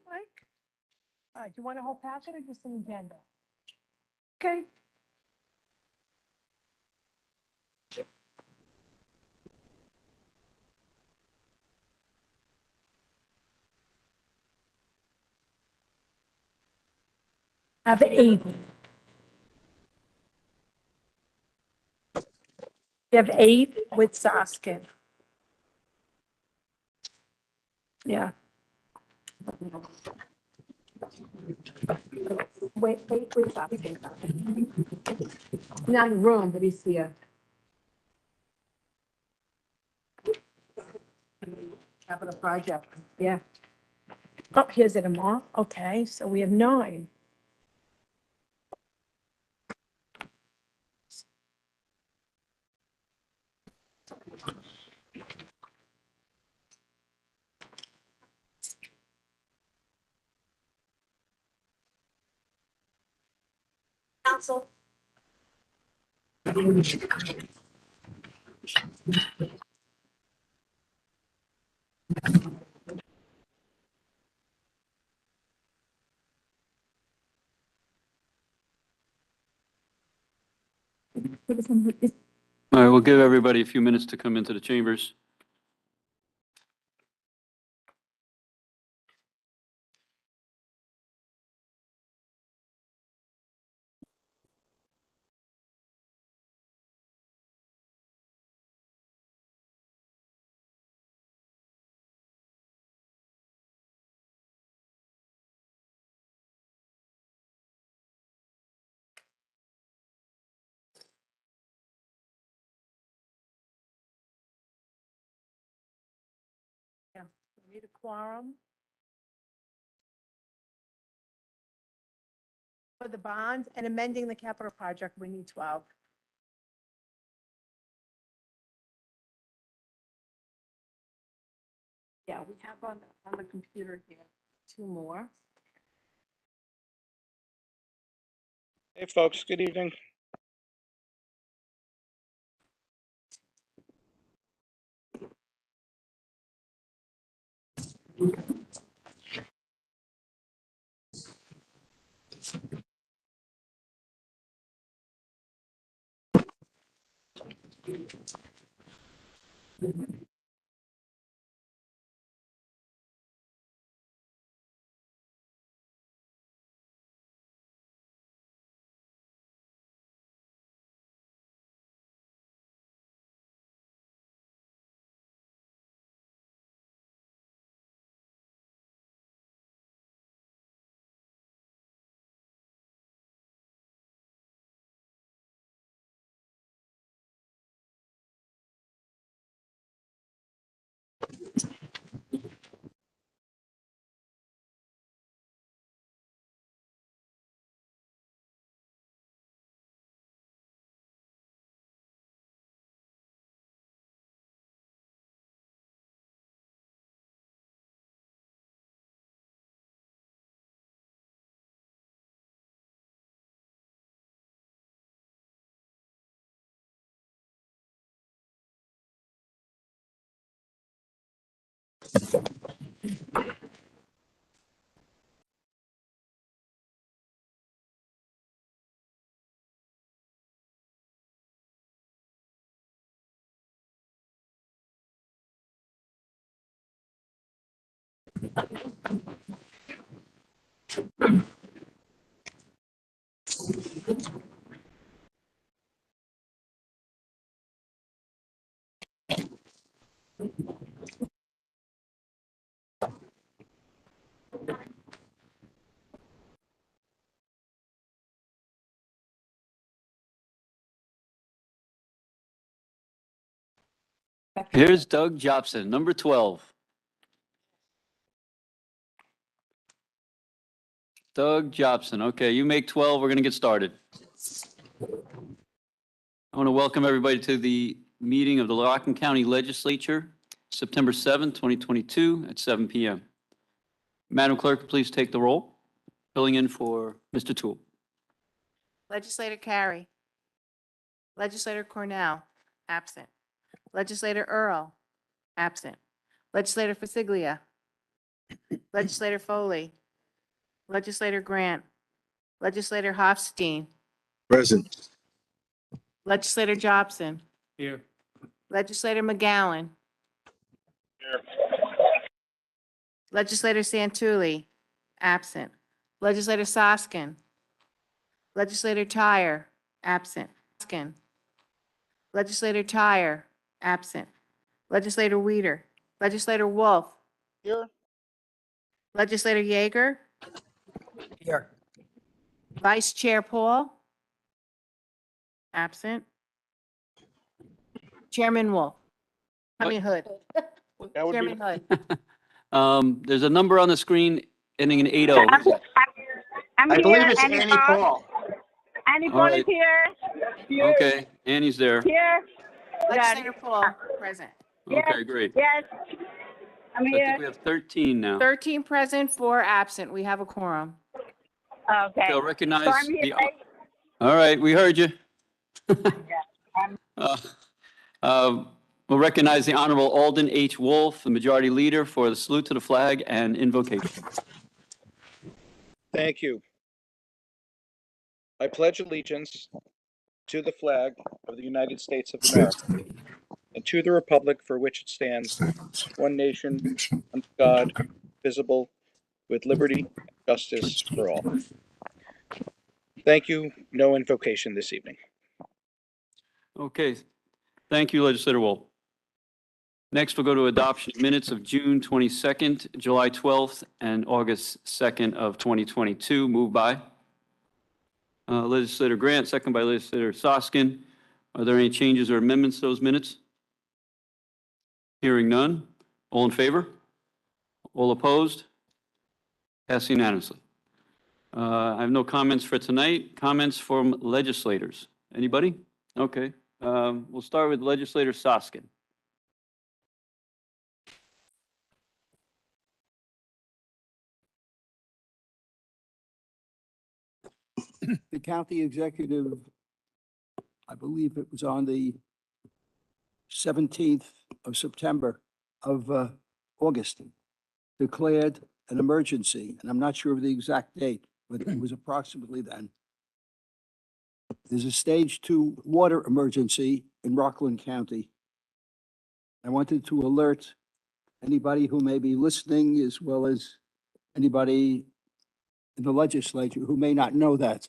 Mike? All right, do you want a whole packet or just an agenda? Okay. I have 8. You have 8 with Saskin. Yeah. Wait, Saskin. Not in the room, but he's here. Capital project, yeah. Oh, here's it, Amar. Okay, so we have 9. Council. All right, we'll give everybody a few minutes to come into the chambers. Yeah, we need a quorum. For the bonds and amending the capital project, we need 12. Yeah, we have on the computer here 2 more. Hey, folks, good evening. Here's Doug Jobson, number 12. Doug Jobson. Okay, you make 12. We're going to get started. I want to welcome everybody to the meeting of the Rockland County Legislature, September 7th, 2022 at 7 p.m. Madam Clerk, please take the roll. Filling in for Mr. Toole. Legislator Carey. Legislator Cornell, absent. Legislator Earl, absent. Legislator Fasiglia. Legislator Foley, Legislator Grant, Legislator Hofstein, Present. Legislator Jobson, Here. Legislator McGowan, Here. Legislator Santulli, absent. Legislator Soskin, Legislator Tyre, absent. Legislator Tyre, absent. Legislator Weider, Legislator Wolf, Here. Legislator Yeager, Here. Vice Chair Paul, absent. Chairman Wolf, Hood, That would be, Chairman Hood. There's a number on the screen ending in 80. I'm I here. believe it's Annie Annie Paul. Annie All Paul right. is here. Okay, Annie's there. Here. Legislator Paul, present. Okay, great. Yes. I'm So I here. think we have 13 now. 13 present, 4 absent. We have a quorum. Okay. I'll recognize So I'm here. the, all right, we heard you. We'll recognize the Honorable Alden H. Wolf, the Majority Leader, for the salute to the flag and invocation. Thank you. I pledge allegiance to the flag of the United States of America and to the republic for which it stands, one nation, under God, visible, with liberty and justice for all. Thank you. No invocation this evening. Okay, thank you, Legislator Wolf. Next, we'll go to adoption of minutes of June 22nd, July 12th, and August 2nd of 2022. Moved by Legislator Grant, second by Legislator Soskin. Are there any changes or amendments to those minutes? Hearing none. All in favor? All opposed? Passed unanimously. I have no comments for tonight. Comments from legislators? Anybody? Okay. We'll start with Legislator Soskin. The county executive, I believe it was on the 17th of September of August, declared an emergency, and I'm not sure of the exact date, but it was approximately then. There's a stage 2 water emergency in Rockland County. I wanted to alert anybody who may be listening, as well as anybody in the legislature who may not know that.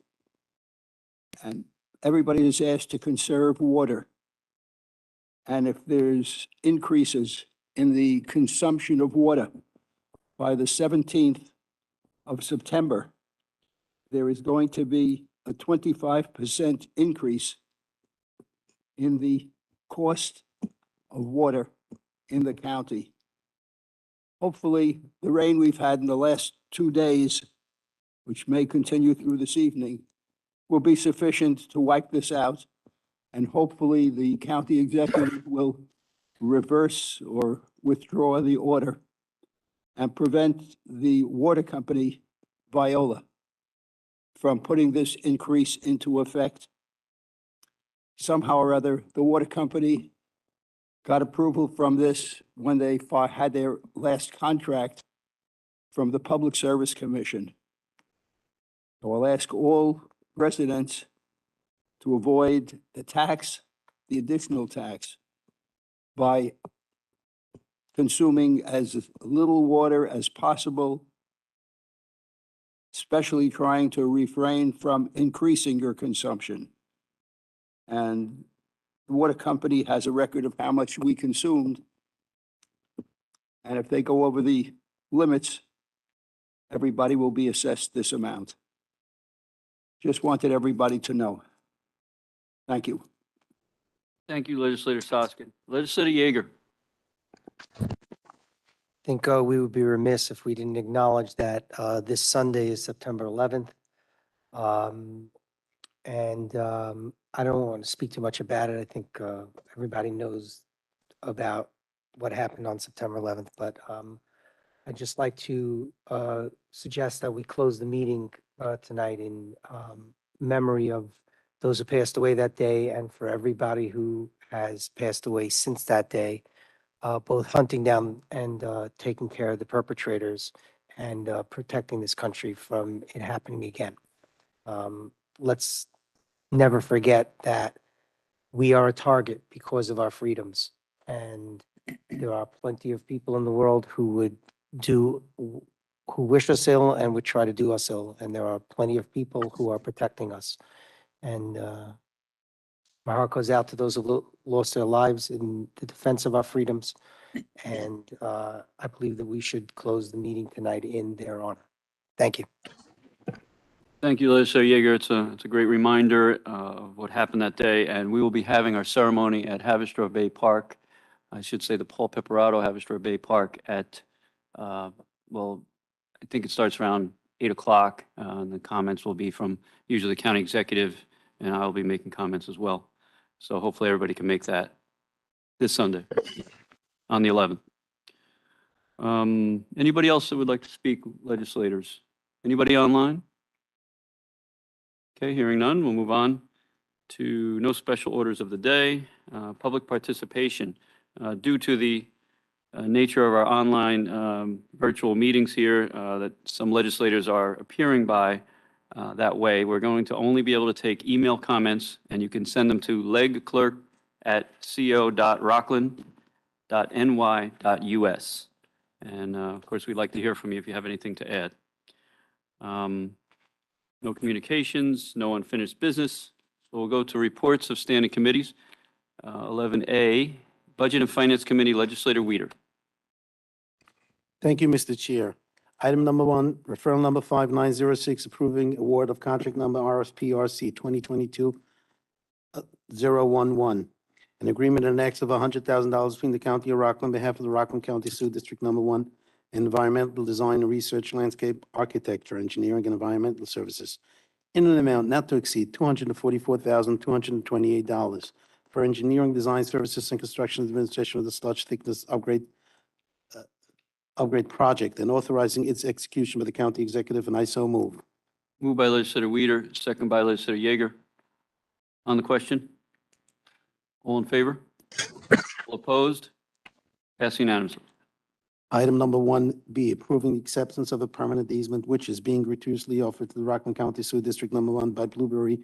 And everybody is asked to conserve water. And if there's increases in the consumption of water by the 17th of September, there is going to be a 25% increase in the cost of water in the county. Hopefully, the rain we've had in the last 2 days, which may continue through this evening, will be sufficient to wipe this out. And hopefully, the county executive will reverse or withdraw the order and prevent the water company, Viola, from putting this increase into effect. Somehow or other, the water company got approval from this when they had their last contract from the Public Service Commission. So I'll ask all residents to avoid the tax, the additional tax, by consuming as little water as possible, especially trying to refrain from increasing your consumption. And the water company has a record of how much we consumed. And if they go over the limits, everybody will be assessed this amount. Just wanted everybody to know. Thank you. Thank you, Legislator Soskin. Legislator Yeager. I think we would be remiss if we didn't acknowledge that this Sunday is September 11th. I don't want to speak too much about it. I think everybody knows about what happened on September 11th, but I'd just like to suggest that we close the meeting tonight in memory of those who passed away that day and for everybody who has passed away since that day, both hunting down and taking care of the perpetrators and protecting this country from it happening again. Let's never forget that we are a target because of our freedoms. And there are plenty of people in the world who would do, who wish us ill and would try to do us ill. And there are plenty of people who are protecting us. And my heart goes out to those who lost their lives in the defense of our freedoms. And I believe that we should close the meeting tonight in their honor. Thank you. Thank you, Legislator Yeager. It's a great reminder of what happened that day, and we will be having our ceremony at Haverstraw Bay Park. I should say the Paul Peperato Haverstraw Bay Park at, well, I think it starts around 8 o'clock. And the comments will be from usually the county executive, and I'll be making comments as well. So hopefully everybody can make that this Sunday on the 11th. Anybody else that would like to speak, legislators? Anybody online? Okay, hearing none, we'll move on to no special orders of the day. Public participation. Due to the nature of our online virtual meetings here, that some legislators are appearing by that way, we're going to only be able to take email comments, and you can send them to legclerk@co.rockland.ny.us. And of course, we'd like to hear from you if you have anything to add. No communications, no unfinished business. So we'll go to reports of standing committees. 11A, Budget and Finance Committee, Legislator Weider. Thank you, Mr. Chair. Item number 1, referral number 5906, approving award of contract number RSPRC 2022-011. An agreement in excess of $100,000 between the County of Rockland on behalf of the Rockland County Sewer District Number 1, Environmental Design and Research, Landscape Architecture, Engineering, and Environmental Services, in an amount not to exceed $244,228 for engineering, design services, and construction administration of the sludge thickness upgrade project, and authorizing its execution by the county executive, and I so move. Moved by Legislator Weider, second by Legislator Yeager. On the question? All in favor? All opposed? Passed unanimously. Item number 1B, approving the acceptance of a permanent easement which is being gratuitously offered to the Rockland County Sewer District Number 1 by Blueberry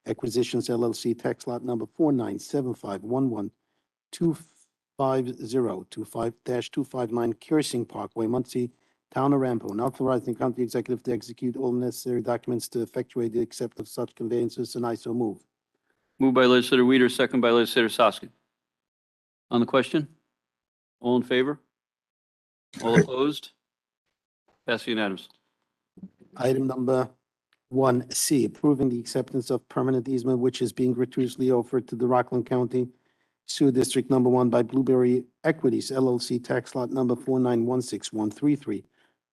Acquisitions LLC, tax lot number 497511255025-259 Kearsing Parkway, Muncie, Town of Rampo, and authorizing the county executive to execute all necessary documents to effectuate the acceptance of such conveyances, and I so move. Moved by Legislator Weider, second by Legislator Soskin. On the question? All in favor? All opposed? Passed unanimously. Item number 1C, approving the acceptance of permanent easement which is being gratuitously offered to the Rockland County Sewer District Number 1 by Blueberry Equities LLC, tax lot number 4916133,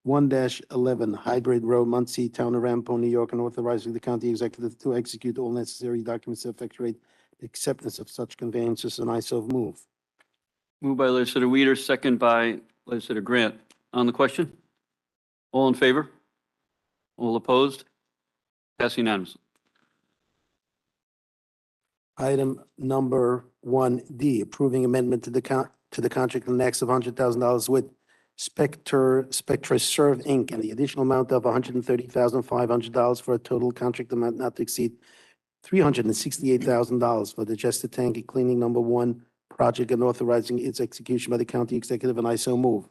1-11 Hybrid Road, Muncie, Town of Rampo, New York, and authorizing the county executive to execute all necessary documents to effectuate the acceptance of such conveyances, and I so move. Moved by Legislator Weider, second by Legislator Grant. On the question? All in favor? All opposed? Passed unanimously. Item number 1D, approving amendment to the contract in excess of $100,000 with Spectra Serve Inc. and the additional amount of $130,500 for a total contract amount not to exceed $368,000 for the Jester Tank Cleaning Number 1 project, and authorizing its execution by the county executive, and I so move.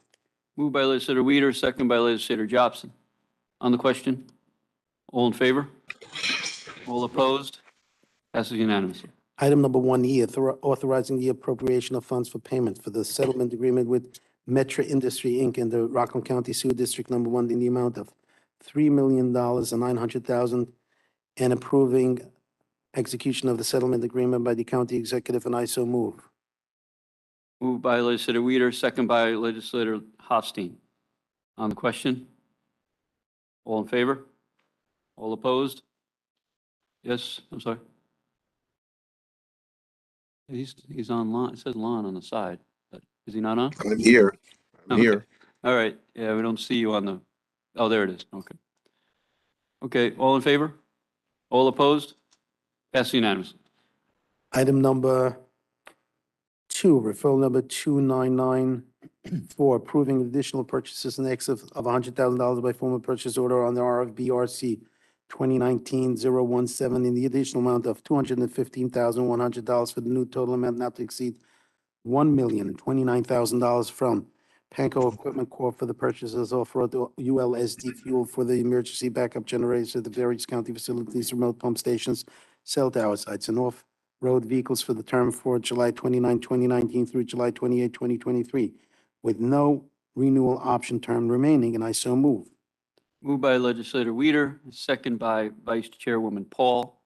Moved by Legislator Weider, second by Legislator Jobson. On the question? All in favor? All opposed? Passes unanimously. Item number 1E, authorizing the appropriation of funds for payment for the settlement agreement with Metra Industry, Inc. and the Rockland County Sewer District Number 1 in the amount of $3,900,000 and approving execution of the settlement agreement by the county executive, and I so move. Moved by Legislator Weider, second by Legislator Hofstein. On the question? All in favor? All opposed? Yes, I'm sorry. He's online. It says Lon on the side, but is he not on? I'm here. I'm Okay. here. All right. Yeah, we don't see you on the, oh, there it is. Okay. Okay, all in favor? All opposed? Passed unanimously. Item number 2, referral number 299 4, approving additional purchases in excess of $100,000 by form of purchase order on the RFB-RC 2019-017 in the additional amount of $215,100 for the new total amount not to exceed $1,029,000 from Panko Equipment Corp. For the purchases off-road ULSD fuel for the emergency backup generators at the various county facilities, remote pump stations, cell tower sites, and off-road vehicles for the term for July 29, 2019 through July 28, 2023, with no renewal option term remaining, and I so move. Moved by legislator Weider, second by Vice Chairwoman Paul.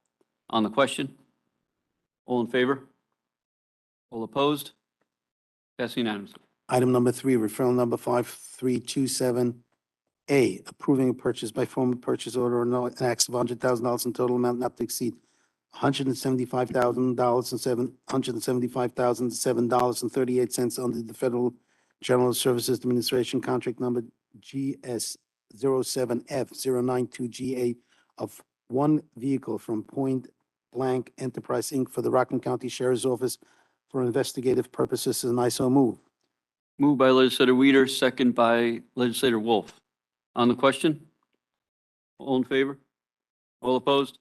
On the question? All in favor? All opposed? Passed unanimously. Item number 3, referral number 5327A, approving a purchase by form of purchase order or no, an excess of $100,000 in total amount not to exceed $175,000 and $175,007.38 under the Federal General Services Administration contract number GS 07F092GA of one vehicle from Point Blank Enterprise, Inc. for the Rockland County Sheriff's Office for investigative purposes, and I so move. Moved by legislator Weider, second by legislator Wolf. On the question? All in favor? All opposed?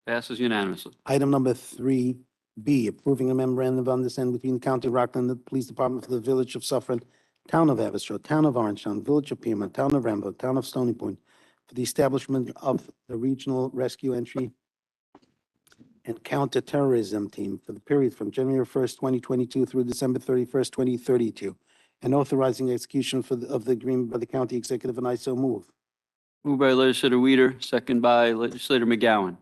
Passes unanimously. Item number 3B, approving a memorandum of understanding between the County of Rockland and the Police Department for the Village of Suffern, Town of Haverstraw, Town of Orangetown, Village of Piermont, Town of Rambo, Town of Stony Point, for the establishment of the Regional Rescue Entry and Counterterrorism Team for the period from January 1st, 2022 through December 31st, 2032, and authorizing execution of the agreement by the county executive, and I so move. Moved by legislator Weider, second by legislator McGowan.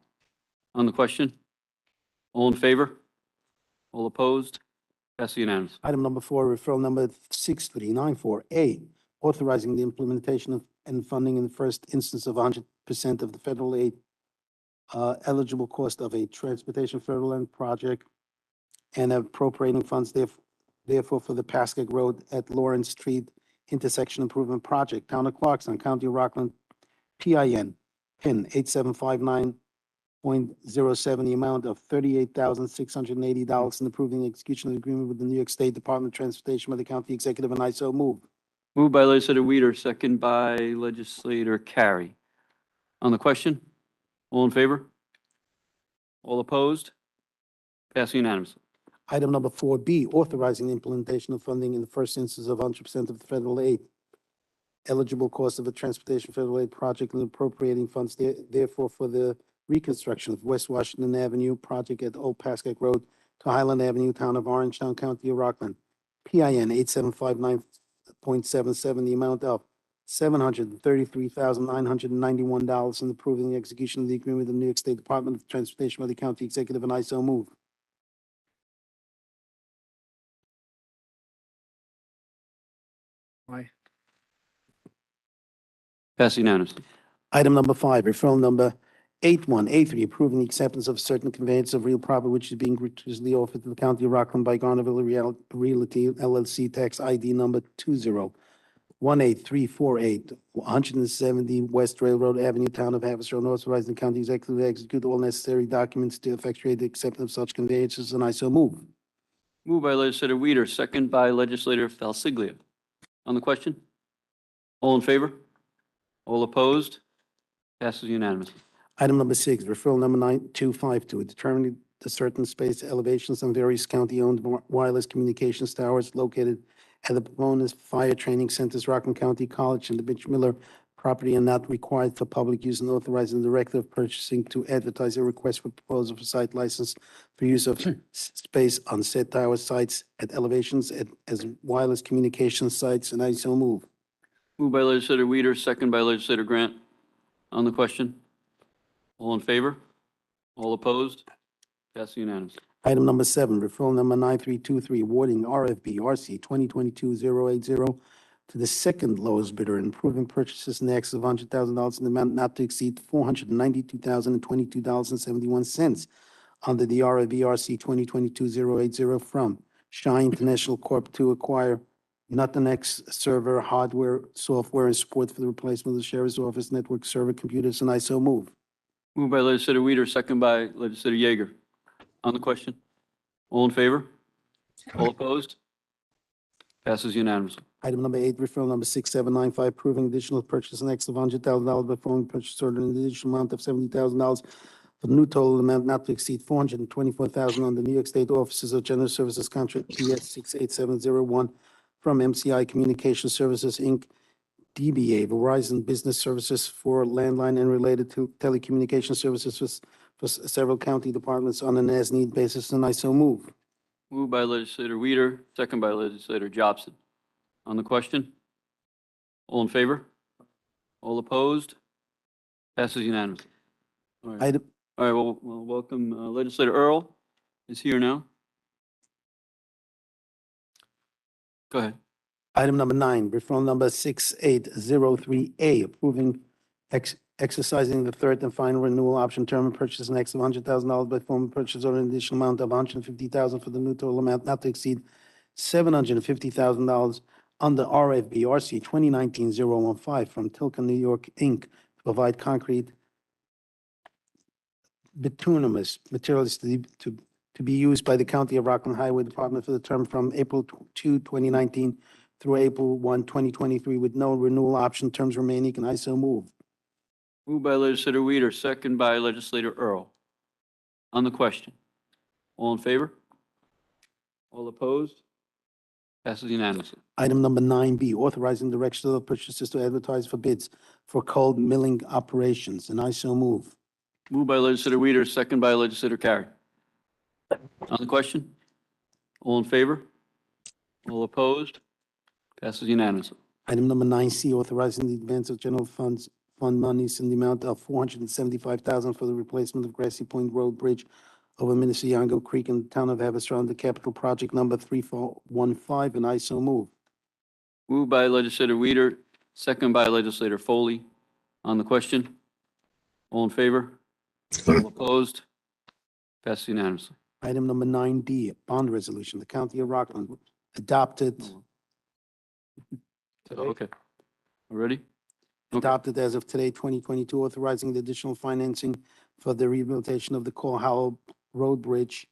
On the question? All in favor? All opposed? Passes unanimously. Item number 4, referral number 6394A, authorizing the implementation of and funding in the first instance of 100% of the federal aid eligible cost of a transportation federal land project and appropriating funds therefore for the Pascack Road at Lawrence Street intersection improvement project, Town of Clarkson, County of Rockland, PIN 8759.07, the amount of $38,680, and approving the execution of the agreement with the New York State Department of Transportation by the county executive, and I so move. Moved by legislator Weider, second by legislator Carey. On the question? All in favor? All opposed? Passed unanimously. Item number 4B, authorizing the implementation of funding in the first instance of 100% of the federal aid eligible cost of a transportation federal aid project and appropriating funds therefore for the reconstruction of West Washington Avenue project at Old Pascack Road to Highland Avenue, Town of Orangetown, County of Rockland, PIN 8759.77, the amount of $733,991, and approving the execution of the agreement with the New York State Department of Transportation by the county executive, and I so move. Aye. Passed unanimously. Item number 5, referral number 8183, approving the acceptance of certain conveyance of real property which is being gratuitously offered to the County of Rockland by Garnerville Realty LLC, tax ID number 2018348, 170 West Railroad Avenue, Town of Haverstraw, and authorizing the county executive to execute all necessary documents to effectuate the acceptance of such conveyances, and I so move. Moved by legislator Weider, second by legislator Falsiglia. On the question? All in favor? All opposed? Passes unanimously. Item number 6, referral number 9252, determining the certain space elevations on various county-owned wireless communications towers located at the proponent's fire training centers, Rockland County College, and the Mitch Miller property, and not required for public use, and authorizing the director of purchasing to advertise a request for proposal for site license for use of space on said tower sites at elevations as wireless communication sites, and I so move. Moved by legislator Weider, second by legislator Grant. On the question? All in favor? All opposed? Passes unanimously. Item number 7, referral number 9323, awarding RFB RC 2022-080 to the second lowest bidder and approving purchases in excess of $100,000 in the amount not to exceed $492,022.71 under the RFB RC 2022-080 from Shine International Corp. to acquire Nutanix server hardware, software, and support for the replacement of the Sheriff's Office network server computers, and I so move. Moved by legislator Weider, second by legislator Yeager. On the question? All in favor? All opposed? Passes unanimously. Item number 8, referral number 6795, approving additional purchase in excess of $100,000 by phone purchase order in the additional amount of $70,000 for the new total amount not to exceed $424,000 on the New York State Offices of General Services Contract PS 68701 from MCI Communication Services, Inc., DBA Verizon Business Services for landline and related to telecommunication services for several county departments on an as-need basis, and I so move. Moved by legislator Weider, second by legislator Jobson. On the question? All in favor? All opposed? Passes unanimously. All right, Item, all right, well, welcome legislator Earl is here now. Go ahead. Item number 9, referral number 6803A, approving exercising the third and final renewal option term and purchase in excess of $100,000 by form of purchase order an additional amount of $150,000 for the new total amount not to exceed $750,000 under RFB RC 2019-015 from Tilcon, New York, Inc., to provide concrete bituminous materials to be used by the County of Rockland Highway Department for the term from April 2, 2019 through April 1, 2023, with no renewal option terms remaining, and I so move. Moved by legislator Weider, second by legislator Earl. On the question? All in favor? All opposed? Passes unanimously. Item number 9B, authorizing the register of purchasers to advertise for bids for cold milling operations, and I so move. Moved by legislator Weider, second by legislator Carey. On the question? All in favor? All opposed? Passes unanimously. Item number 9C, authorizing the advance of general fund monies in the amount of $475,000 for the replacement of Grassy Point Road Bridge over Minneseongo Creek in the town of Haverstraw, the capital project number 3415, and I so move. Moved by legislator Weider, second by legislator Foley. On the question? All in favor? All opposed? Passes unanimously. Item number 9D, a bond resolution, the County of Rockland adopted Okay. Ready? Okay. adopted as of today, 2022, authorizing the additional financing for the rehabilitation of the Cole Hollow Road Bridge,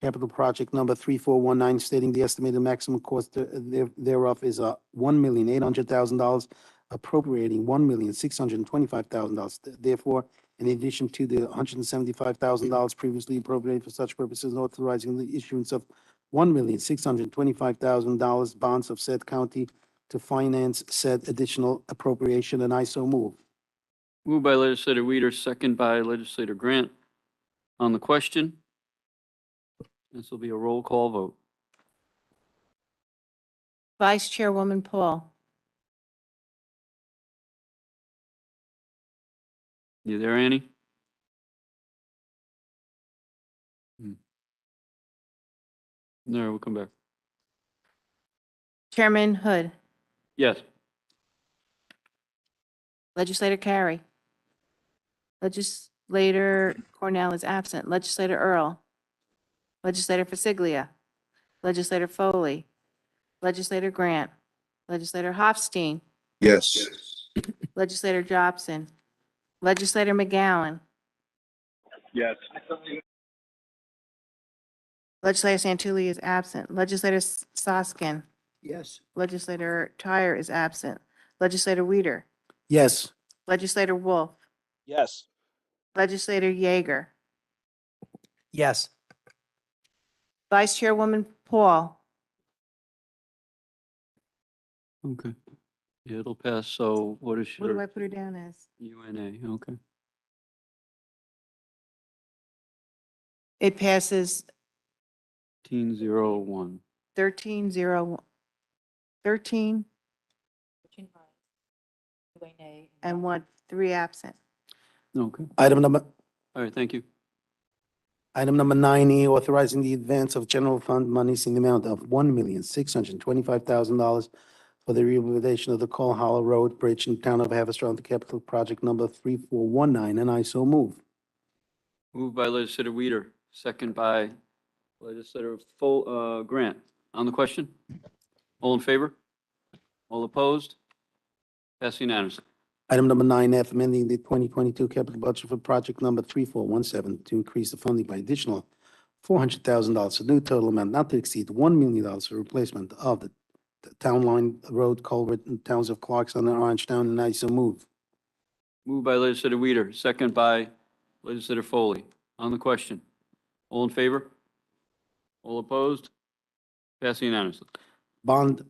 capital project number 3419, stating the estimated maximum cost thereof is $1,800,000, appropriating $1,625,000. Therefore, in addition to the $175,000 previously appropriated for such purposes, authorizing the issuance of $1,625,000 bonds of said county to finance said additional appropriation, and I so move. Moved by legislator Weider, second by legislator Grant. On the question? This will be a roll call vote. Vice Chairwoman Paul, You there, Annie? No, we'll come back. Chairman Hood, Yes. Legislator Carey, Legislator Cornell is absent, Legislator Earl, Legislator Fasiglia, Legislator Foley, Legislator Grant, Legislator Hofstein, Yes. Legislator Jobson, Legislator McGowan, Yes. Legislator Santulli is absent, Legislator Soskin, Yes. Legislator Tyre is absent, Legislator Weider, Yes. Legislator Wolf, Yes. Legislator Yeager, Yes. Vice Chairwoman Paul, Okay. Yeah, it'll pass. So what is what do I your put her down as? UNA? Okay. It passes 1301. 13-0, 13 and 1, 3 absent. Okay. Item number All right, thank you. Item number 9E, authorizing the advance of general fund monies in the amount of $1,625,000 for the rehabilitation of the Cole Hollow Road Bridge in the town of Haverstraw, the capital project number 3419, and I so move. Moved by legislator Weider, second by legislator Grant. On the question? All in favor? All opposed? Pass unanimously. Item number 9F, amending the 2022 capital budget for project number 3417 to increase the funding by additional $400,000, a new total amount not to exceed $1 million for replacement of the Town Line Road Culvert in towns of Clarkstown and Orangetown, and I so move. Moved by legislator Weider, second by legislator Foley. On the question, all in favor? All opposed? Passed unanimously. Bond,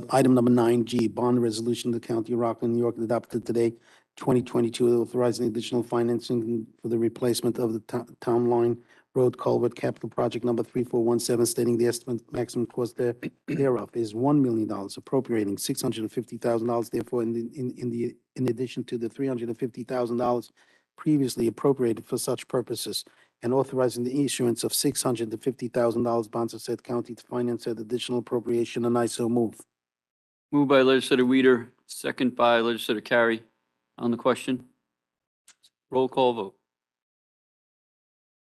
item number 9G, bond resolution of the County of Rockland, New York, adopted today, 2022, authorizing additional financing for the replacement of the Town Line Road Culvert Capital Project number 3417, stating the estimate maximum cost thereof is $1 million, appropriating $650,000, therefore, in addition to the $350,000 previously appropriated for such purposes, and authorizing the issuance of $650,000 bonds of said county to finance said additional appropriation, and I so move. Moved by legislator Weider, second by legislator Carey. On the question, roll call vote.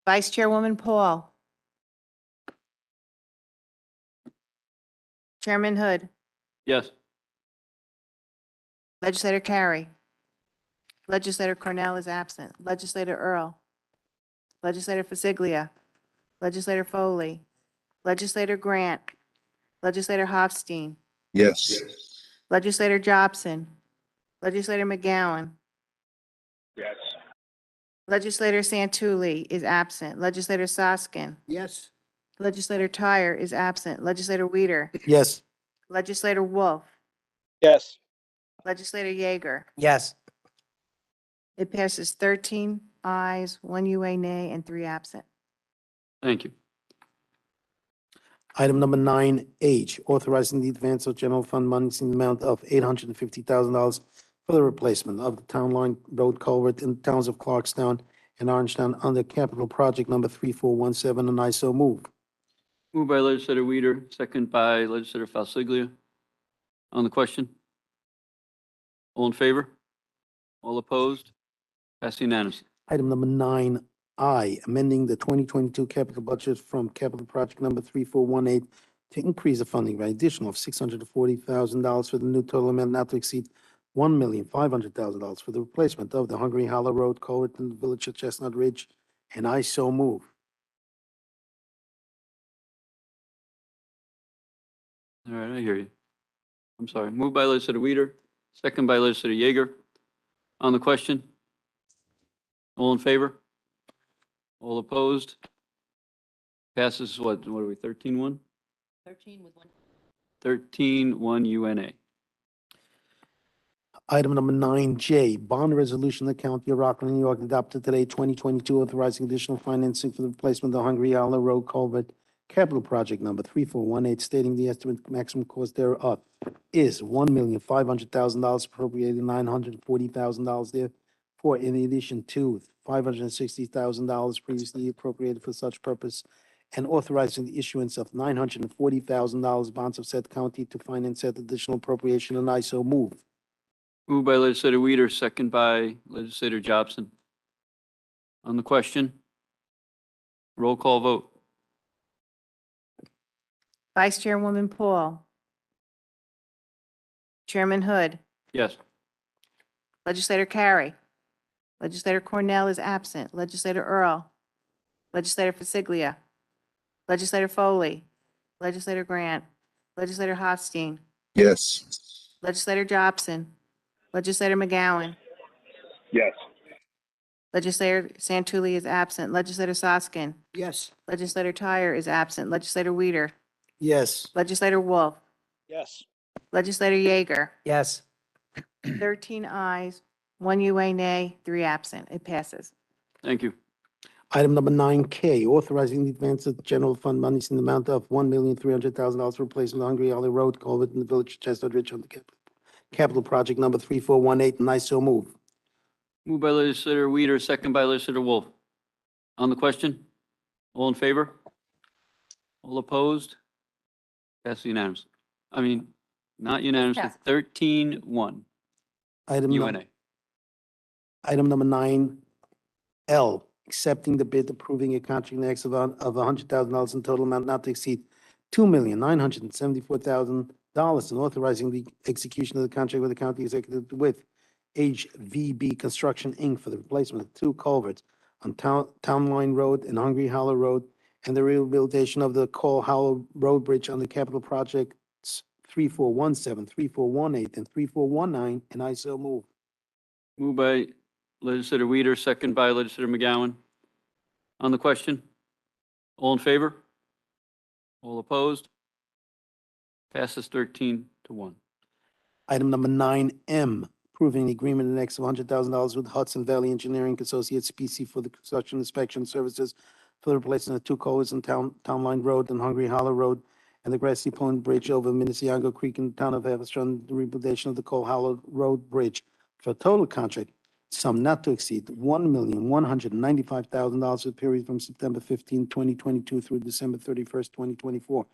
Vice Chairwoman Paul. Chairman Hood. Yes. Legislator Carey. Legislator Cornell is absent. Legislator Earl. Legislator Fasiglia. Legislator Foley. Legislator Grant. Legislator Hofstein. Yes. Legislator Jobson. Legislator McGowan. Yes. Legislator Santulli is absent. Legislator Soskin. Yes. Legislator Tyre is absent. Legislator Weider. Yes. Legislator Wolf. Yes. Legislator Yeager. Yes. It passes 13 ayes, 1 UA nay, and 3 absent. Thank you. Item number 9H, authorizing the advance of general fund monies in the amount of $850,000 for the replacement of the Town Line Road Culvert in the towns of Clarkstown and Orangetown under capital project number 3417, and I so move. Moved by legislator Weider, second by legislator Falsiglia. On the question, all in favor? All opposed? Passed unanimously. Item number 9I, amending the 2022 capital budget from capital project number 3418 to increase the funding by additional of $640,000 for the new total amount not to exceed $1,500,000 for the replacement of the Hungary Hollow Road culvert in the village of Chestnut Ridge, and I so move. All right, I hear you. I'm sorry. Moved by legislator Weider, second by legislator Yeager. On the question, all in favor? All opposed? Passes what are we, 13-1? 13 with 1. 13-1 UNA. Item number 9J, bond resolution of the County of Rockland, New York, adopted today, 2022, authorizing additional financing for the replacement of the Hungary Hollow Road culvert capital project number 3418, stating the estimate maximum cost thereof is $1,500,000, appropriated $940,000 therefore, in addition to $560,000 previously appropriated for such purpose, and authorizing the issuance of $940,000 bonds of said county to finance said additional appropriation, and I so move. Moved by legislator Weider, second by legislator Jobson. On the question, roll call vote. Vice Chairwoman Paul. Chairman Hood. Yes. Legislator Carey. Legislator Cornell is absent. Legislator Earl. Legislator Fasiglia. Legislator Foley. Legislator Grant. Legislator Hofstein. Yes. Legislator Jobson. Legislator McGowan. Yes. Legislator Santulli is absent. Legislator Soskin. Yes. Legislator Tyre is absent. Legislator Weider. Yes. Legislator Wolf. Yes. Legislator Yeager. Yes. 13 ayes, 1 UA nay, 3 absent. It passes. Thank you. Item number 9K, authorizing the advance of general fund monies in the amount of $1,300,000 for replacement of the Hungary Hollow Road culvert in the village of Chestnut Ridge under capital project number 3418, and I so move. Moved by legislator Weider, second by legislator Wolf. On the question, all in favor? All opposed? Passed unanimously. I mean, not unanimously, Passed. 13-1 Item num- UNA. Item number 9L, accepting the bid approving a contract in excess of $100,000 in total amount not to exceed $2,974,000 and authorizing the execution of the contract with the county executive with HVB Construction, Inc. for the replacement of 2 culverts on Town Line Road and Hungary Hollow Road and the rehabilitation of the Cole Hollow Road Bridge on the capital projects 3417, 3418, and 3419, and I so move. Moved by legislator Weider, second by legislator McGowan. On the question? All in favor? All opposed? Passes 13-1. Item number 9M, approving the agreement in excess of $100,000 with Hudson Valley Engineering Associates, PC, for the construction inspection services for the replacement of two culverts on Town Line Road and Hungary Hollow Road and the Grassy Pond Bridge over Minnetonka Creek in the town of Haverstraw, the rehabilitation of the Cole Hollow Road Bridge for a total contract sum not to exceed $1,195,000 for the period from September 15, 2022 through December 31st, 2024.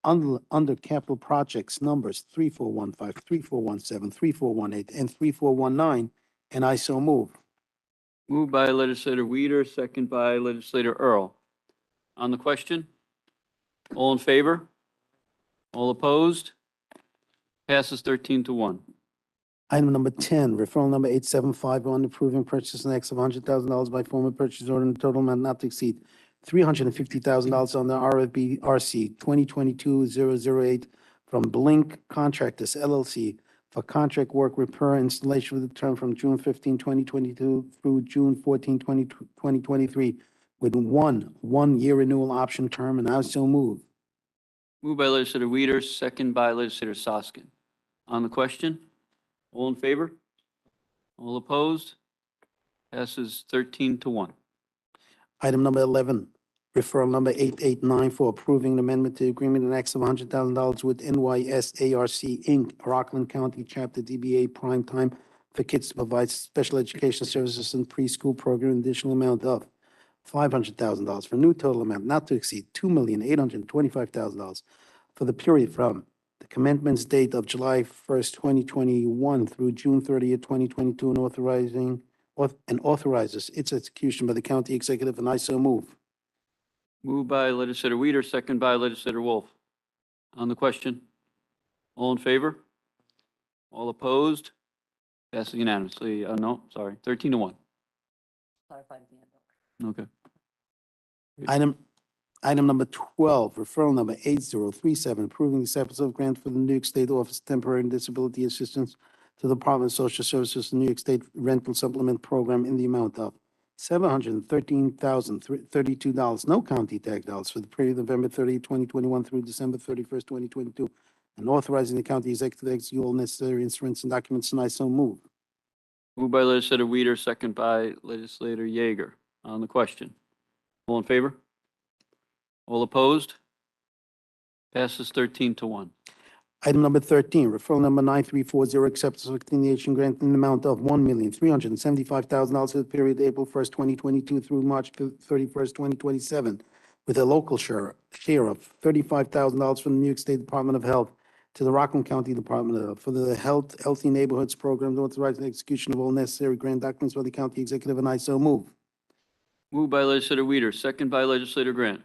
Under capital projects numbers 3415, 3417, 3418, and 3419, and I so move. Moved by legislator Weider, second by legislator Earl. On the question? All in favor? All opposed? Passes 13-1. Item number 10, referral number 8751, approving purchase in excess of $100,000 by former purchase order in total amount not to exceed $350,000 on the RFB RC 2022-008 from Blink Contractors LLC for contract work repair installation with the term from June 15, 2022 through June 14, 2023 with one-year renewal option term, and I so move. Moved by legislator Weider, second by legislator Soskin. On the question? All in favor? All opposed? Passes 13-1. Item number 11, referral number 889 for approving an amendment to the agreement in excess of $100,000 with NYSARC Inc., Rockland County Chapter DBA Prime Time for Kids to provide special education services and preschool program, additional amount of $500,000 for a new total amount not to exceed $2,825,000 for the period from the commencement date of July 1st, 2021 through June 30th, 2022, and authorizes its execution by the county executive, and I so move. Moved by legislator Weider, second by legislator Wolf. On the question? All in favor? All opposed? Passes unanimously. No, sorry, 13-1. Okay. Item number 12, referral number 8037, approving the acceptance of grant for the New York State Office of Temporary and Disability Assistance to the Department of Social Services, New York State Rental Supplement Program in the amount of $713,032, no county tax dollars, for the period of November 30, 2021 through December 31st, 2022, and authorizing the county executive to execute all necessary instruments and documents, and I so move. Moved by legislator Weider, second by legislator Yeager. On the question? All in favor? All opposed? Passes 13-1. Item number 13, referral number 9340, acceptance of continuation grant in the amount of $1,375,000 for the period April 1st, 2022 through March 31st, 2027, with a local share of $35,000 from the New York State Department of Health to the Rockland County Department of Health for the Healthy Neighborhoods Program, authorizing the execution of all necessary grant documents by the county executive, and I so move. Moved by legislator Weider, second by legislator Grant.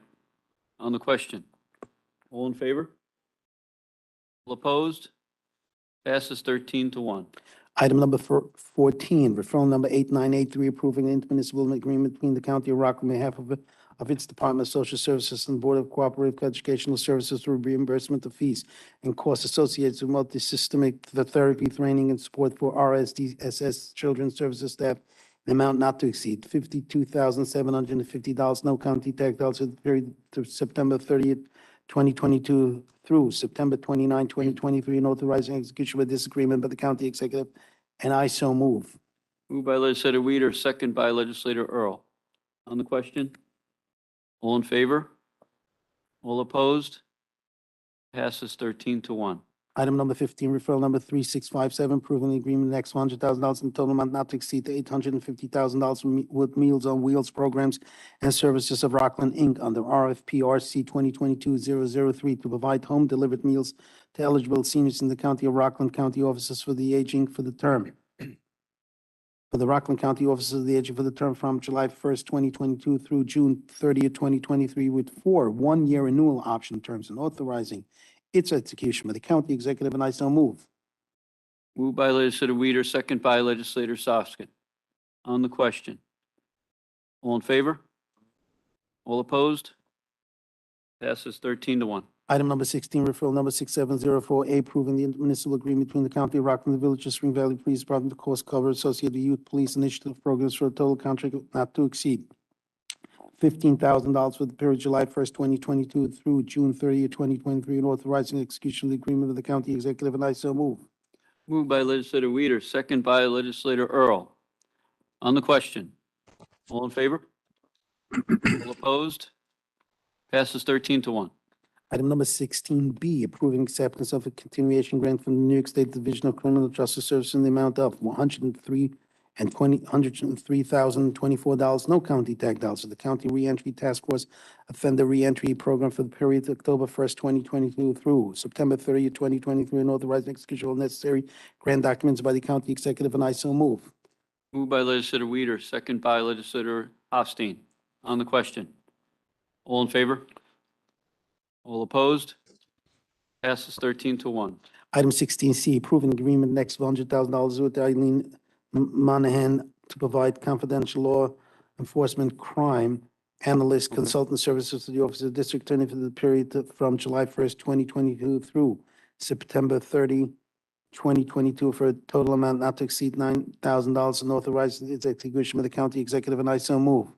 On the question? All in favor? All opposed? Passes 13-1. Item number 14, referral number 8983, approving an intermunicipal agreement between the County of Rockland on behalf of its Department of Social Services and Board of Cooperative Educational Services for reimbursement of fees and costs associated with multi-systemic therapy training and support for RSDSS children's services staff, the amount not to exceed $52,750, no county tax dollars, for the period to September 30th, 2022 through September 29, 2023, and authorizing execution of this agreement by the county executive, and I so move. Moved by legislator Weider, second by legislator Earl. On the question? All in favor? All opposed? Passes 13-1. Item number 15, referral number 3657, approving the agreement next $100,000 in total amount not to exceed $850,000 with Meals on Wheels programs and services of Rockland, Inc. under RFP RC 2022-003 to provide home-delivered meals to eligible seniors in the County of Rockland County Offices for the Aging for the term. For the Rockland County Offices of the Aging for the term from July 1st, 2022 through June 30th, 2023 with 4 one-year renewal option terms, and authorizing its execution by the county executive, and I so move. Moved by legislator Weider, second by legislator Soskin. On the question? All in favor? All opposed? Passes 13-1. Item number 16, referral number 6704A, approving the municipal agreement between the County of Rockland and the Village of Spring Valley Police Department to cost cover associated with youth police initiative programs for a total contract not to exceed $15,000 for the period July 1st, 2022 through June 30th, 2023, and authorizing execution of the agreement of the county executive, and I so move. Moved by legislator Weider, second by legislator Earl. On the question, all in favor? All opposed? Passes 13-1. Item number 16B, approving acceptance of a continuation grant from the New York State Division of Criminal Justice Services in the amount of $103,024, no county tax dollars, for the County Reentry Task Force Offender Reentry Program for the period October 1st, 2022 through September 30th, 2023, and authorizing execution of necessary grant documents by the county executive, and I so move. Moved by legislator Weider, second by legislator Hofstein. On the question, all in favor? All opposed? Passes 13-1. Item 16C, approving agreement next of $100,000 with Eileen Monahan to provide confidential law enforcement crime analyst consultant services to the Office of District Attorney for the period from July 1st, 2022 through September 30, 2022, for a total amount not to exceed $9,000, and authorizing its execution by the county executive, and I so move.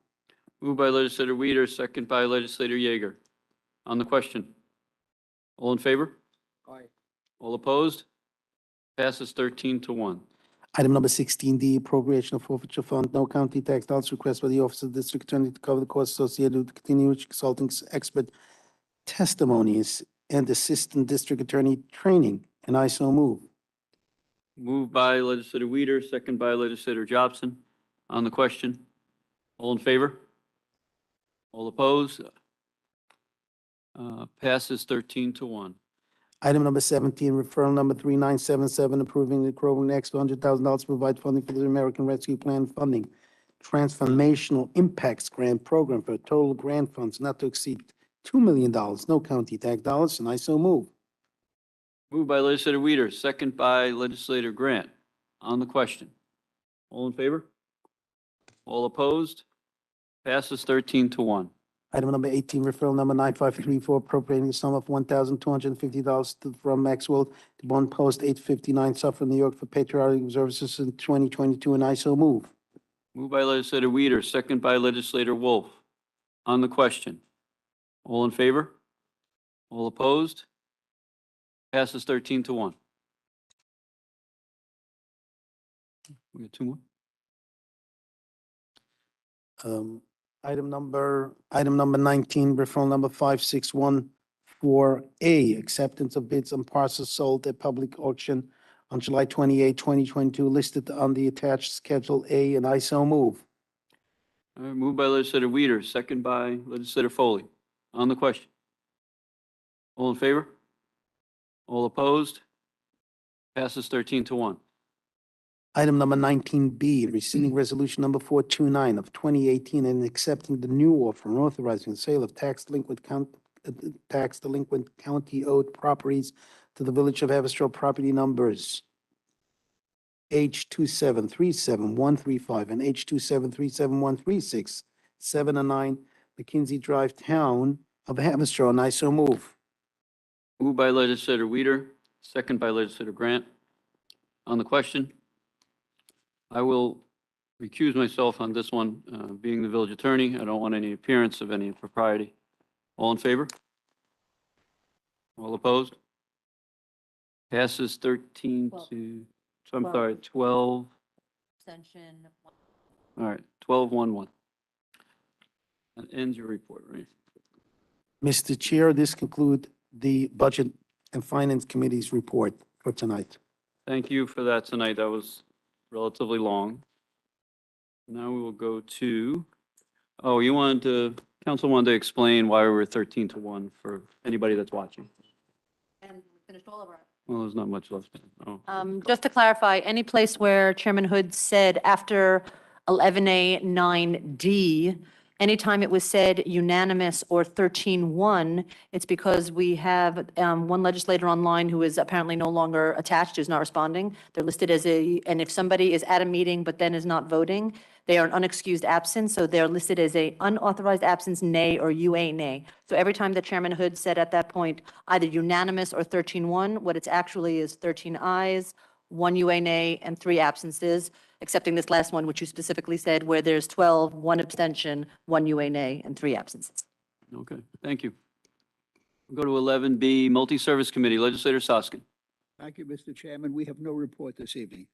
Moved by legislator Weider, second by legislator Yeager. On the question, all in favor? Aye. All opposed? Passes 13-1. Item number 16D, appropriation of forfeiture fund, no county tax dollars, request by the Office of the District Attorney to cover the costs associated with continuing consulting expert testimonies and Assistant District Attorney training, and I so move. Moved by legislator Weider, second by legislator Jobson. On the question, all in favor? All opposed? Passes 13-1. Item number 17, referral number 3977, approving the Groveland next $100,000 to provide funding for the American Rescue Plan funding transformational impacts grant program for total grant funds not to exceed $2 million, no county tax dollars, and I so move. Moved by legislator Weider, second by legislator Grant. On the question, all in favor? All opposed? Passes 13-1. Item number 18, referral number 9534, appropriating the sum of $1,250 from Maxwell to One Post 859, Suffolk, New York, for patriotic services in 2022, and I so move. Moved by legislator Weider, second by legislator Wolf. On the question, all in favor? All opposed? Passes 13-1. We got two more? Item number 19, referral number 5614A, acceptance of bids on parcels sold at public auction on July 28, 2022, listed on the attached Schedule A, and I so move. All right, moved by legislator Weider, second by legislator Foley. On the question, all in favor? All opposed? Passes 13-1. Item number 19B, rescinding resolution number 429 of 2018 and accepting the new offer and authorizing the sale of tax delinquent county owed properties to the Village of Haverstraw, property numbers H2737135 and H2737136, 7 and 9 McKinsey Drive, Town of Haverstraw, and I so move. Moved by legislator Weider, second by legislator Grant. On the question, I will recuse myself on this one, being the village attorney. I don't want any appearance of any impropriety. All in favor? All opposed? Passes 13 to, so I'm sorry, 12, Abstention. all right, 12-1-1. That ends your report, right? Mr. Chair, this concludes the Budget and Finance Committee's report for tonight. Thank you for that tonight. That was relatively long. Now we will go to, oh, council wanted to explain why we were 13-1 for anybody that's watching. And we finished all of our. Well, there's not much left. Oh, Just to clarify, any place where Chairman Hood said after 11A 9D, Anytime it was said unanimous or 13-1, it's because we have one legislator online who is apparently no longer attached, who's not responding. They're listed as and if somebody is at a meeting but then is not voting, they are an unexcused absence, so they're listed as a unauthorized absence, nay, or UA nay. So every time that Chairman Hood said at that point, either unanimous or 13-1, what it's actually is 13 ayes, 1 UA nay, and 3 absences, excepting this last one, which you specifically said, where there's 12, 1 abstention, 1 UA nay, and 3 absences. Okay, thank you. We'll go to 11B, Multi-Service Committee, Legislator Soskin. Thank you, Mr. Chairman. We have no report this evening.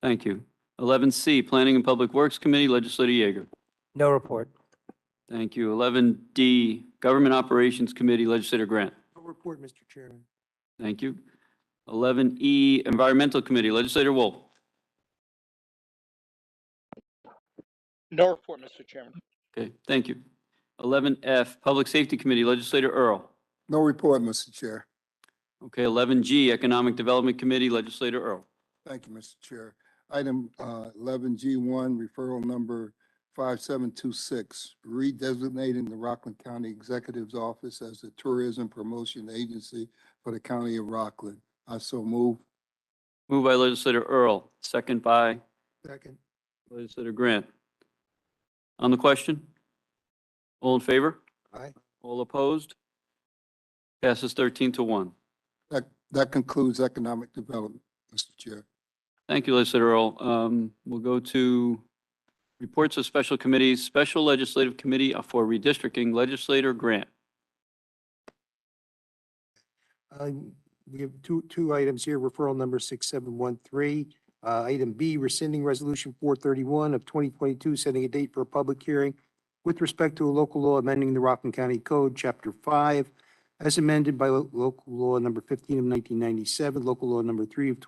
Thank you. 11C, Planning and Public Works Committee, Legislator Yeager. No report. Thank you. 11D, Government Operations Committee, Legislator Grant. No report, Mr. Chairman. Thank you. 11E, Environmental Committee, Legislator Wolf. No report, Mr. Chairman. Okay, thank you. 11F, Public Safety Committee, Legislator Earl. No report, Mr. Chair. Okay, 11G, Economic Development Committee, Legislator Earl. Thank you, Mr. Chair. Item 11G1, referral number 5726, redesignating the Rockland County Executive's Office as the Tourism Promotion Agency for the County of Rockland. I so move. Moved by Legislator Earl, second by Second. Legislator Grant. On the question? All in favor? Aye. All opposed? Passes 13-1. That concludes economic development, Mr. Chair. Thank you, Legislator Earl. We'll go to reports of special committees, Special Legislative Committee for Redistricting, Legislator Grant. We have two items here, referral number 6713. Item B, rescinding resolution 431 of 2022, setting a date for a public hearing with respect to a local law amending the Rockland County Code, Chapter 5, as amended by local law number 15 of 1997, local law number 3 of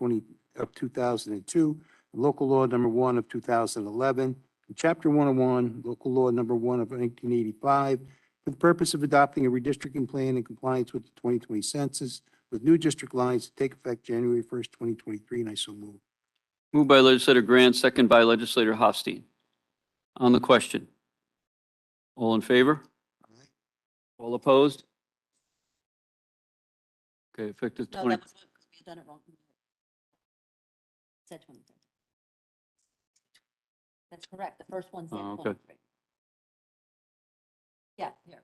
2002, local law number 1 of 2011, and Chapter 101, local law number 1 of 1985, for the purpose of adopting a redistricting plan in compliance with the 2020 census, with new district lines to take effect January 1st, 2023, and I so move. Moved by Legislator Grant, second by Legislator Hofstein. On the question? All in favor? All opposed? Okay, effective No, 20. that was because we had done it wrong. Said 23. That's correct. The first one said Oh, okay. 23. Yeah, here.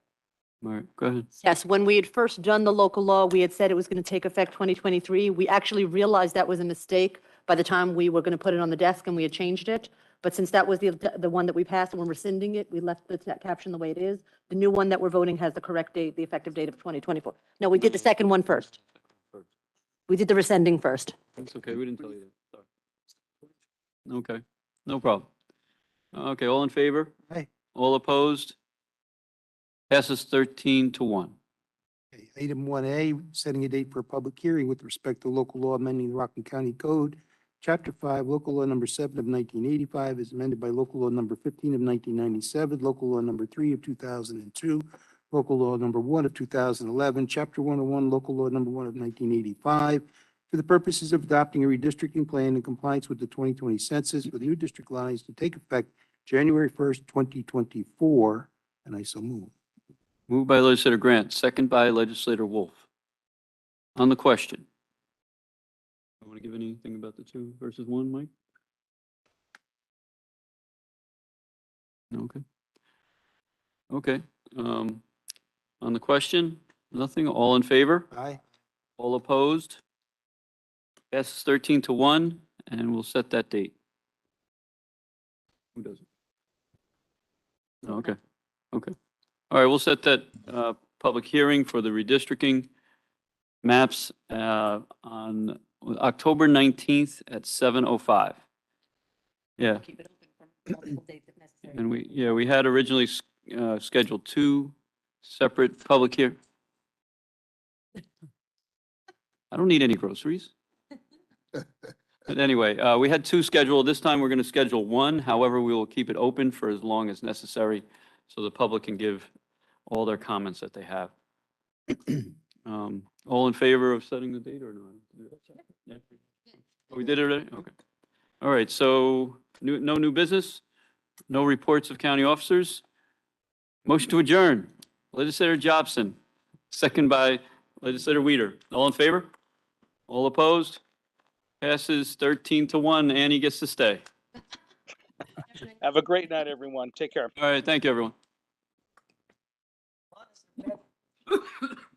All right, go ahead. Yes, when we had first done the local law, we had said it was going to take effect 2023. We actually realized that was a mistake by the time we were going to put it on the desk and we had changed it. But since that was the one that we passed and we're rescinding it, we left the caption the way it is. The new one that we're voting has the correct date, the effective date of 2024. No, we did the second one first. We did the rescinding first. That's okay, we didn't tell you that. Sorry. Okay, no problem. Okay, all in favor? Aye. All opposed? Passes 13-1. Okay, Item 1A, setting a date for a public hearing with respect to local law amending the Rockland County Code, Chapter 5, local law number 7 of 1985 is amended by local law number 15 of 1997, local law number 3 of 2002, local law number 1 of 2011, Chapter 101, local law number 1 of 1985, for the purposes of adopting a redistricting plan in compliance with the 2020 census with new district lines to take effect January 1st, 2024, and I so move. Moved by Legislator Grant, second by Legislator Wolf. On the question. I want to give anything about the 2 versus 1, Mike? Okay. Okay. On the question, nothing. All in favor? Aye. All opposed? Passes 13-1, and we'll set that date. Who doesn't? Okay. Okay. All right, we'll set that public hearing for the redistricting maps on October 19th at 7:05. Yeah, Keep it open for multiple dates if necessary. and we had originally scheduled 2 separate public hear. I don't need any groceries. But anyway, we had 2 scheduled. This time we're going to schedule 1. However, we will keep it open for as long as necessary so the public can give all their comments that they have. All in favor of setting the date or not? Yeah. Oh, we did it already? Okay. All right, so no new business, no reports of county officers. Motion to adjourn. Legislator Jobson, second by Legislator Weider. All in favor? All opposed? Passes 13-1. Annie gets to stay. Have a great night, everyone. Take care. All right, thank you, everyone.